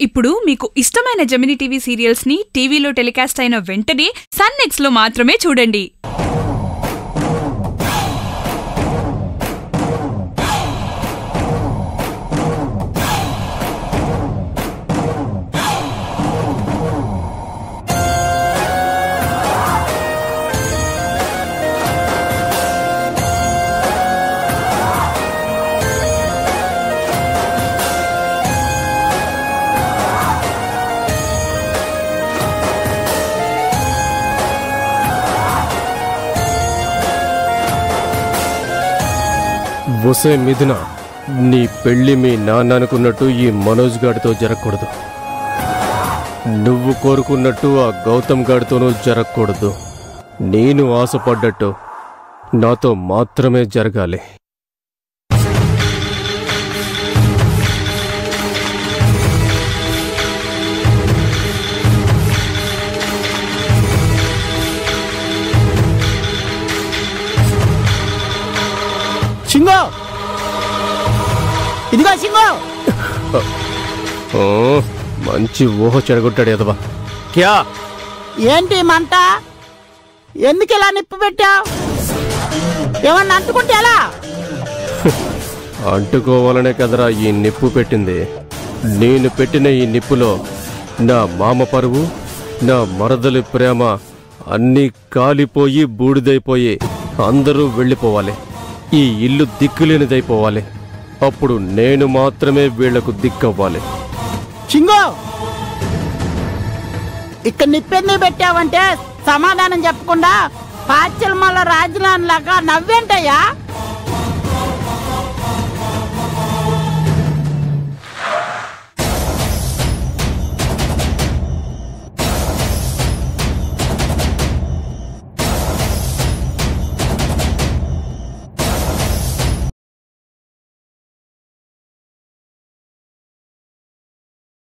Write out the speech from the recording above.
ఇప్పుడు మీకు ఇష్టమైన జెమినీ టీవీ సీరియల్స్ ని టీవీలో టెలికాస్ట్ అయిన వెంటనే సన్ నెక్స్ట్ లో మాత్రమే చూడండి. ఒసే మిథున, నీ పెళ్లి మీ నాన్న అనుకున్నట్టు ఈ మనోజ్ గాడితో జరగకూడదు. నువ్వు కోరుకున్నట్టు ఆ గౌతమ్ గాడితోనూ జరగకూడదు. నేను ఆశపడ్డట్టు నాతో మాత్రమే జరగాలి. సింగో, ఇదిగో సింగో. మంచి ఊహ చెడగొట్టాడు ఎదవా. క్యా ఏంటి మంట? ఎందుకు ఇలా నిప్పు పెట్టావు? ఏమన్నా అంటుకుంటే ఎలా? అంటుకోవాలనే కదరా ఈ నిప్పు పెట్టింది. నేను పెట్టిన ఈ నిప్పులో నా మామ పరువు, నా మరదలి ప్రేమ అన్నీ కాలిపోయి బూడిదైపోయి అందరూ వెళ్ళిపోవాలి. ఈ ఇల్లు దిక్కులేనిదైపోవాలి. అప్పుడు నేను మాత్రమే వీళ్లకు దిక్కవ్వాలి. చింగో, ఇక్కడ నిప్పెందుకు పెట్టావంటే సమాధానం చెప్పకుండా పాచిల్మల రాజధాని లాగా నవ్వేంటయ్యా?